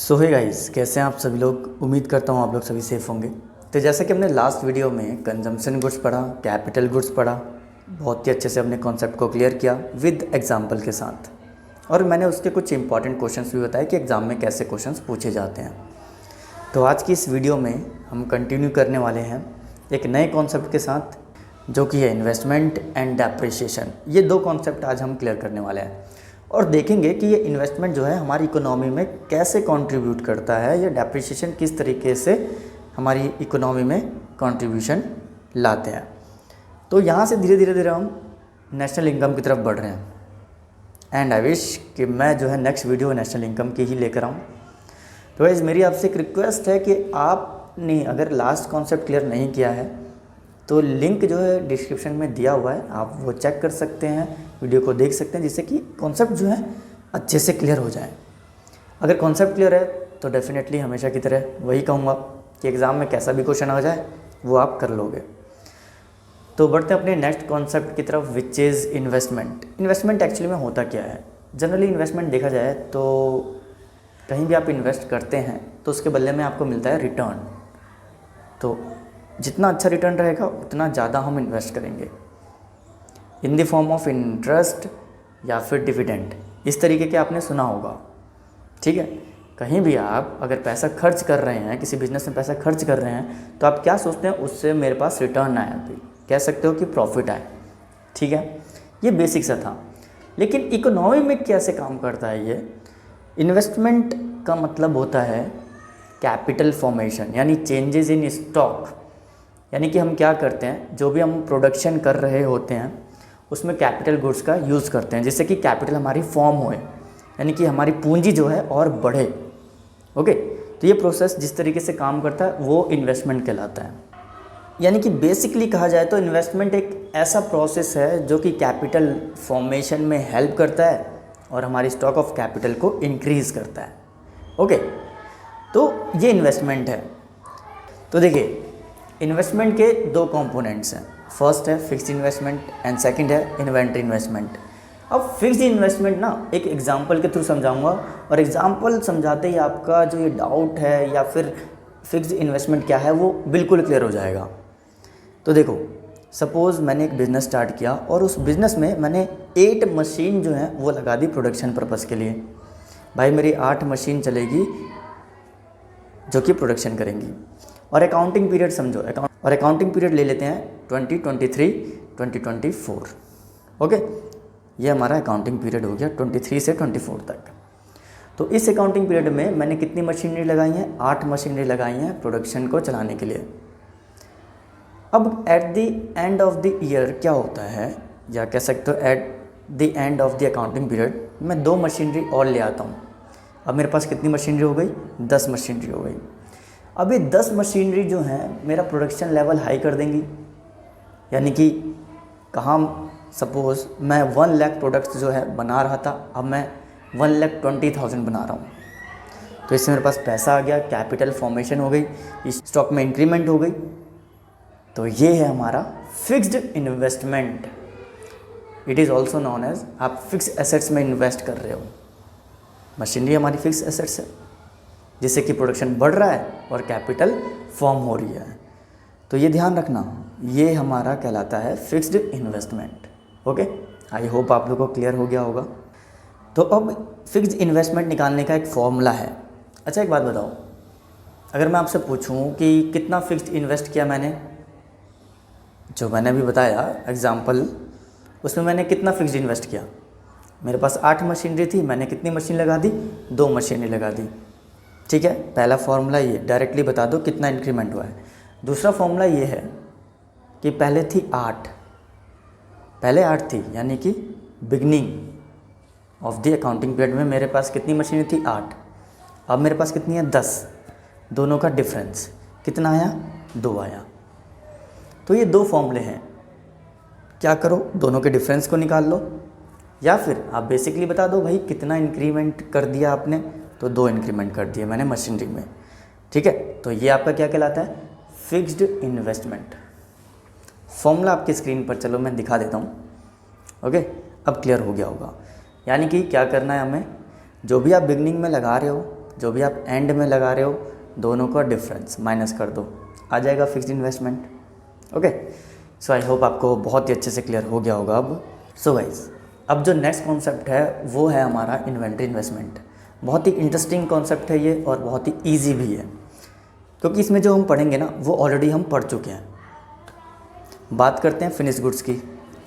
सो hey guys, कैसे हैं आप सभी लोग। उम्मीद करता हूँ आप लोग सभी सेफ़ होंगे। तो जैसा कि हमने लास्ट वीडियो में कंजम्पशन गुड्स पढ़ा, कैपिटल गुड्स पढ़ा, बहुत ही अच्छे से अपने कॉन्सेप्ट को क्लियर किया विद एग्जांपल के साथ। और मैंने उसके कुछ इंपॉर्टेंट क्वेश्चंस भी बताए कि एग्ज़ाम में कैसे क्वेश्चंस पूछे जाते हैं। तो आज की इस वीडियो में हम कंटिन्यू करने वाले हैं एक नए कॉन्सेप्ट के साथ, जो कि है इन्वेस्टमेंट एंड डेप्रिसिएशन। ये दो कॉन्सेप्ट आज हम क्लियर करने वाले हैं और देखेंगे कि ये इन्वेस्टमेंट जो है हमारी इकोनॉमी में कैसे कंट्रीब्यूट करता है, या डेप्रिसिएशन किस तरीके से हमारी इकोनॉमी में कंट्रीब्यूशन लाते हैं। तो यहाँ से धीरे धीरे हम नेशनल इनकम की तरफ बढ़ रहे हैं। एंड आई विश कि मैं जो है नेक्स्ट वीडियो नेशनल इनकम की ही लेकर आऊँ। तो गाइस, मेरी आपसे एक रिक्वेस्ट है कि आपने अगर लास्ट कॉन्सेप्ट क्लियर नहीं किया है तो लिंक जो है डिस्क्रिप्शन में दिया हुआ है, आप वो चेक कर सकते हैं, वीडियो को देख सकते हैं, जिससे कि कॉन्सेप्ट जो है अच्छे से क्लियर हो जाए। अगर कॉन्सेप्ट क्लियर है तो डेफिनेटली हमेशा की तरह वही कहूँगा कि एग्ज़ाम में कैसा भी क्वेश्चन आ जाए वो आप कर लोगे। तो बढ़ते हैं अपने नेक्स्ट कॉन्सेप्ट की तरफ, which is investment. Investment actually में होता क्या है? जनरली इन्वेस्टमेंट देखा जाए तो कहीं भी आप इन्वेस्ट करते हैं तो उसके बदले में आपको मिलता है रिटर्न। तो जितना अच्छा रिटर्न रहेगा उतना ज़्यादा हम इन्वेस्ट करेंगे in the form of interest या फिर डिविडेंड। इस तरीके के आपने सुना होगा, ठीक है। कहीं भी आप अगर पैसा खर्च कर रहे हैं, किसी बिजनेस में पैसा खर्च कर रहे हैं, तो आप क्या सोचते हैं? उससे मेरे पास रिटर्न आए, भी कह सकते हो कि प्रॉफिट आए, ठीक है। ये बेसिक सा था। लेकिन इकोनॉमी में कैसे काम करता है ये? इन्वेस्टमेंट का मतलब होता है कैपिटल फॉर्मेशन, यानी चेंजेस इन स्टॉक। यानी कि हम क्या करते हैं, जो भी हम प्रोडक्शन कर रहे होते हैं उसमें कैपिटल गुड्स का यूज़ करते हैं, जिससे कि कैपिटल हमारी फॉर्म होए, यानी कि हमारी पूंजी जो है और बढ़े। ओके, तो ये प्रोसेस जिस तरीके से काम करता है वो इन्वेस्टमेंट कहलाता है। यानी कि बेसिकली कहा जाए तो इन्वेस्टमेंट एक ऐसा प्रोसेस है जो कि कैपिटल फॉर्मेशन में हेल्प करता है और हमारी स्टॉक ऑफ कैपिटल को इंक्रीज़ करता है। ओके, तो ये इन्वेस्टमेंट है। तो देखिए, इन्वेस्टमेंट के दो कंपोनेंट्स हैं। फर्स्ट है फिक्स्ड इन्वेस्टमेंट एंड सेकंड है इन्वेंटरी इन्वेस्टमेंट। अब फिक्स्ड इन्वेस्टमेंट ना एक एग्जांपल के थ्रू समझाऊंगा, और एग्जांपल समझाते ही आपका जो ये डाउट है या फिर फिक्स्ड इन्वेस्टमेंट क्या है वो बिल्कुल क्लियर हो जाएगा। तो देखो, सपोज़ मैंने एक बिज़नेस स्टार्ट किया और उस बिज़नेस में मैंने 8 मशीन जो है वो लगा दी प्रोडक्शन पर्पज़ के लिए। भाई मेरी 8 मशीन चलेगी जो कि प्रोडक्शन करेंगी। और अकाउंटिंग पीरियड समझो, और अकाउंटिंग पीरियड ले लेते हैं 2023 2024। ओके, ये हमारा अकाउंटिंग पीरियड हो गया 23 से 24 तक। तो इस अकाउंटिंग पीरियड में मैंने कितनी मशीनरी लगाई हैं? 8 मशीनरी लगाई हैं प्रोडक्शन को चलाने के लिए। अब at the end of the year क्या होता है, या कह सकते हो at the end of the accounting period मैं 2 मशीनरी और ले आता हूँ। अब मेरे पास कितनी मशीनरी हो गई? 10 मशीनरी हो गई। अब ये 10 मशीनरी जो हैं मेरा प्रोडक्शन लेवल हाई कर देंगी। यानी कि कहाँ, सपोज़ मैं 1 लाख प्रोडक्ट्स जो है बना रहा था, अब मैं 1,20,000 बना रहा हूँ। तो इससे मेरे पास पैसा आ गया, कैपिटल फॉर्मेशन हो गई, स्टॉक में इंक्रीमेंट हो गई। तो ये है हमारा fixed investment. It is also known as, आप फिक्स एसेट्स में इन्वेस्ट कर रहे हो। मशीनरी हमारी फिक्स एसेट्स है जिससे कि प्रोडक्शन बढ़ रहा है और कैपिटल फॉर्म हो रही है। तो ये ध्यान रखना, ये हमारा कहलाता है fixed investment. Okay, I hope आप लोगों को क्लियर हो गया होगा। तो अब फिक्स्ड इन्वेस्टमेंट निकालने का एक फॉर्मूला है। अच्छा, एक बात बताओ, अगर मैं आपसे पूछूं कि कितना फिक्स्ड इन्वेस्ट किया मैंने, जो मैंने अभी बताया एग्जाम्पल, उसमें मैंने कितना फिक्स्ड इन्वेस्ट किया? मेरे पास 8 मशीनरी थी, मैंने कितनी मशीन लगा दी? 2 मशीनरी लगा दी, ठीक है। पहला फॉर्मूला ये, डायरेक्टली बता दो कितना इंक्रीमेंट हुआ है। दूसरा फॉर्मूला ये है कि पहले थी 8, पहले 8 थी, यानी कि beginning of the accounting period में मेरे पास कितनी मशीनें थी? 8। अब मेरे पास कितनी है? 10। दोनों का डिफरेंस कितना आया? 2 आया। तो ये 2 फॉर्मूले हैं। क्या करो, दोनों के डिफरेंस को निकाल लो, या फिर आप बेसिकली बता दो भाई कितना इंक्रीमेंट कर दिया आपने, तो 2 इंक्रीमेंट कर दिए मैंने मशीनरी में, ठीक है। तो ये आपका क्या कहलाता है? Fixed investment. फॉर्मूला आपकी स्क्रीन पर चलो मैं दिखा देता हूँ। ओके, अब क्लियर हो गया होगा। यानी कि क्या करना है हमें, जो भी आप बिगनिंग में लगा रहे हो जो भी आप एंड में लगा रहे हो दोनों का डिफरेंस माइनस कर दो, आ जाएगा fixed investment. Okay, so I hope आपको बहुत ही अच्छे से क्लियर हो गया होगा अब। सो गाइस, अब जो नेक्स्ट कॉन्सेप्ट है वो है हमारा इन्वेंट्री इन्वेस्टमेंट। बहुत ही इंटरेस्टिंग कॉन्सेप्ट है ये और बहुत ही ईजी भी है, क्योंकि इसमें जो हम पढ़ेंगे ना वो ऑलरेडी हम पढ़ चुके हैं। बात करते हैं फिनिश गुड्स की,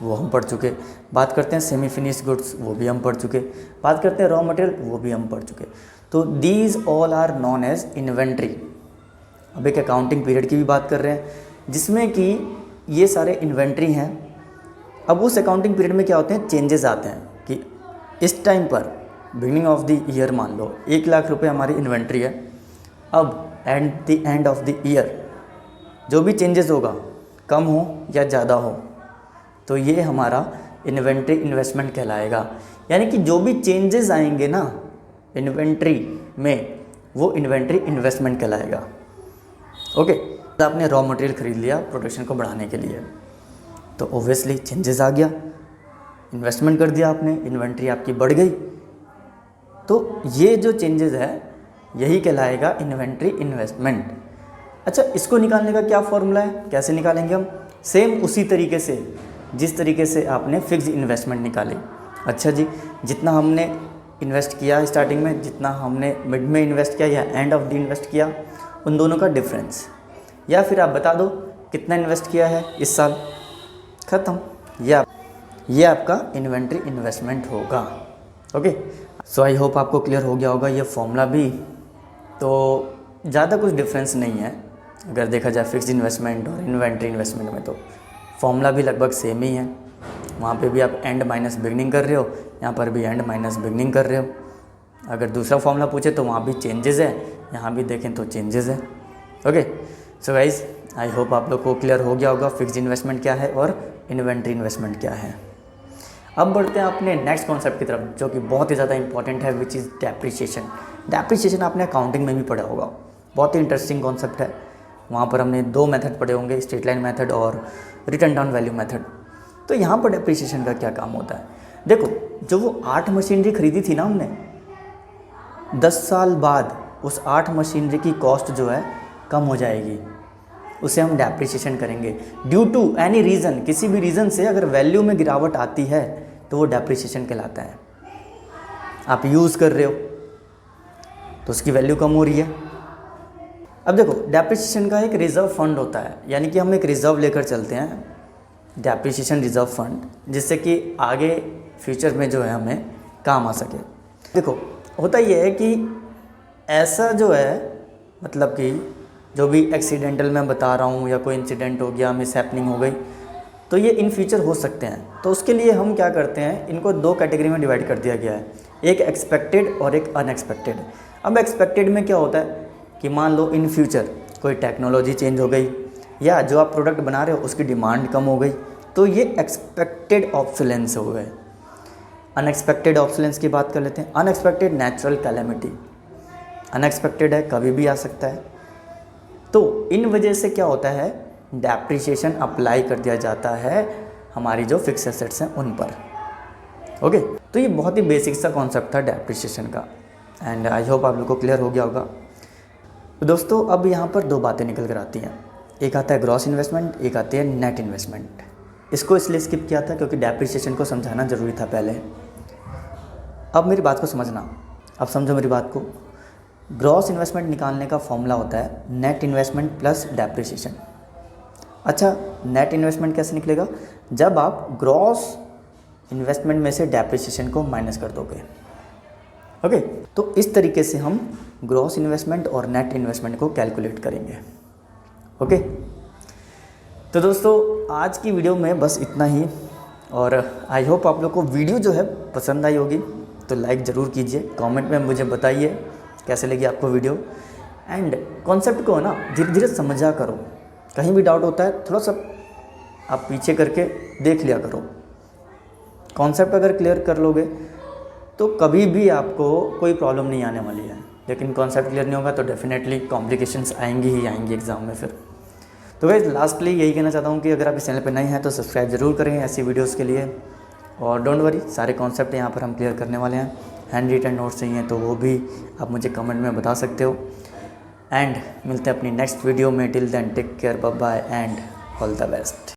वो हम पढ़ चुके। बात करते हैं सेमी फिनिश गुड्स, वो भी हम पढ़ चुके। बात करते हैं रॉ मटेरियल, वो भी हम पढ़ चुके। तो these all are known as inventory. अब एक अकाउंटिंग पीरियड की भी बात कर रहे हैं जिसमें कि ये सारे इन्वेंट्री हैं। अब उस अकाउंटिंग पीरियड में क्या होते हैं, चेंजेस आते हैं कि इस टाइम पर बिगिनिंग ऑफ द ईयर मान लो 1 लाख रुपए हमारी इन्वेंट्री है। अब at the end of the year जो भी चेंजेस होगा, कम हो या ज़्यादा हो, तो ये हमारा इन्वेंट्री इन्वेस्टमेंट कहलाएगा। यानी कि जो भी चेंजेस आएंगे ना इन्वेंट्री में, वो इन्वेंट्री इन्वेस्टमेंट कहलाएगा। ओके, तो आपने रॉ मटेरियल ख़रीद लिया प्रोडक्शन को बढ़ाने के लिए, तो ओब्वियसली चेंजेस आ गया, इन्वेस्टमेंट कर दिया आपने, इन्वेंट्री आपकी बढ़ गई। तो ये जो चेंजेस है यही कहलाएगा इन्वेंट्री इन्वेस्टमेंट। अच्छा, इसको निकालने का क्या फॉर्मूला है, कैसे निकालेंगे हम? सेम उसी तरीके से जिस तरीके से आपने फिक्स्ड इन्वेस्टमेंट निकाली। अच्छा जी, जितना हमने इन्वेस्ट किया स्टार्टिंग में, जितना हमने मिड में इन्वेस्ट किया या एंड ऑफ द इन्वेस्ट किया, उन दोनों का डिफरेंस, या फिर आप बता दो कितना इन्वेस्ट किया है इस साल, ख़त्म। ये आपका इन्वेंट्री इन्वेस्टमेंट होगा। ओके, सो आई होप आपको क्लियर हो गया होगा ये फॉर्मूला भी। तो ज़्यादा कुछ डिफरेंस नहीं है अगर देखा जाए फिक्स्ड इन्वेस्टमेंट और इन्वेंट्री इन्वेस्टमेंट में, तो फॉर्मूला भी लगभग सेम ही है। वहाँ पे भी आप एंड माइनस बिगनिंग कर रहे हो, यहाँ पर भी एंड माइनस बिगनिंग कर रहे हो। अगर दूसरा फॉर्मूला पूछे तो वहाँ भी चेंजेस है, यहाँ भी देखें तो चेंजेस है। Okay, so guys I hope आप लोग को क्लियर हो गया होगा फिक्स्ड इन्वेस्टमेंट क्या है और इन्वेंट्री इन्वेस्टमेंट क्या है। अब बढ़ते हैं अपने नेक्स्ट कॉन्सेप्ट की तरफ, जो कि बहुत ही ज़्यादा इंपॉर्टेंट है, विच इज़ डेप्रिसिएशन। डेप्रिसिएशन आपने अकाउंटिंग में भी पढ़ा होगा, बहुत ही इंटरेस्टिंग कॉन्सेप्ट है। वहाँ पर हमने 2 मेथड पढ़े होंगे, स्ट्रेट लाइन मेथड और रिटर्न डाउन वैल्यू मेथड। तो यहाँ पर डेप्रिसिएशन का क्या काम होता है? देखो, जो वो 8 मशीनरी खरीदी थी ना हमने, 10 साल बाद उस 8 मशीनरी की कॉस्ट जो है कम हो जाएगी, उसे हम डेप्रिसिएशन करेंगे। ड्यू टू एनी रीज़न, किसी भी रीज़न से अगर वैल्यू में गिरावट आती है तो वो डेप्रिसिएशन कहलाता है। आप यूज़ कर रहे हो तो उसकी वैल्यू कम हो रही है। अब देखो, डेप्रिसिएशन का एक रिज़र्व फंड होता है, यानी कि हम एक रिज़र्व लेकर चलते हैं, डेप्रिसिएशन रिज़र्व फंड, जिससे कि आगे फ्यूचर में जो है हमें काम आ सके। देखो, होता ये है कि ऐसा जो है, मतलब कि जो भी एक्सीडेंटल मैं बता रहा हूँ या कोई इंसिडेंट हो गया, मिस हैपनिंग हो गई, तो ये इन फ्यूचर हो सकते हैं। तो उसके लिए हम क्या करते हैं, इनको 2 कैटेगरी में डिवाइड कर दिया गया है, एक एक्सपेक्टेड और एक अनएक्सपेक्टेड। अब एक्सपेक्टेड में क्या होता है कि मान लो इन फ्यूचर कोई टेक्नोलॉजी चेंज हो गई या जो आप प्रोडक्ट बना रहे हो उसकी डिमांड कम हो गई, तो ये एक्सपेक्टेड ऑब्सोलेंस हो गए। अनएक्सपेक्टेड ऑब्सोलेंस की बात कर लेते हैं। अनएक्सपेक्टेड नेचुरल कैलेमिटी, अनएक्सपेक्टेड है, कभी भी आ सकता है। तो इन वजह से क्या होता है, डेप्रिसिएशन अप्लाई कर दिया जाता है हमारी जो फिक्स एसेट्स हैं उन पर। ओके, तो ये बहुत ही बेसिक सा कॉन्सेप्ट था डेप्रिसिएशन का, एंड आई होप आप लोग को क्लियर हो गया होगा। तो दोस्तों, अब यहाँ पर 2 बातें निकल कर आती हैं, एक आता है ग्रॉस इन्वेस्टमेंट, एक आती है नेट इन्वेस्टमेंट। इसको इसलिए स्किप किया था क्योंकि डेप्रिसिएशन को समझाना ज़रूरी था पहले। अब मेरी बात को समझना, अब समझो मेरी बात को। ग्रॉस इन्वेस्टमेंट निकालने का फॉर्मूला होता है नेट इन्वेस्टमेंट प्लस डेप्रिसिएशन। अच्छा, नेट इन्वेस्टमेंट कैसे निकलेगा? जब आप ग्रॉस इन्वेस्टमेंट में से डेप्रिसिएशन को माइनस कर दोगे। ओके, तो इस तरीके से हम ग्रॉस इन्वेस्टमेंट और नेट इन्वेस्टमेंट को कैलकुलेट करेंगे। ओके, तो दोस्तों आज की वीडियो में बस इतना ही, और आई होप आप लोग को वीडियो जो है पसंद आई होगी। तो लाइक ज़रूर कीजिए, कमेंट में मुझे बताइए कैसे लगी आपको वीडियो, एंड कॉन्सेप्ट को ना धीरे धीरे समझा करो। कहीं भी डाउट होता है थोड़ा सा आप पीछे करके देख लिया करो। कॉन्सेप्ट अगर क्लियर कर लोगे तो कभी भी आपको कोई प्रॉब्लम नहीं आने वाली है, लेकिन कॉन्सेप्ट क्लियर नहीं होगा तो डेफिनेटली कॉम्प्लिकेशंस आएंगी ही आएंगी एग्ज़ाम में फिर। तो गाइस लास्टली यही कहना चाहता हूँ कि अगर आप इस चैनल पर नए हैं तो सब्सक्राइब ज़रूर करें ऐसी वीडियोज़ के लिए, और डोंट वरी, सारे कॉन्सेप्ट यहाँ पर हम क्लियर करने वाले हैं। हैंड रिटन नोट्स चाहिए तो वो भी आप मुझे कमेंट में बता सकते हो। एंड मिलते हैं अपनी नेक्स्ट वीडियो में। Till then take care, bye bye and all the best.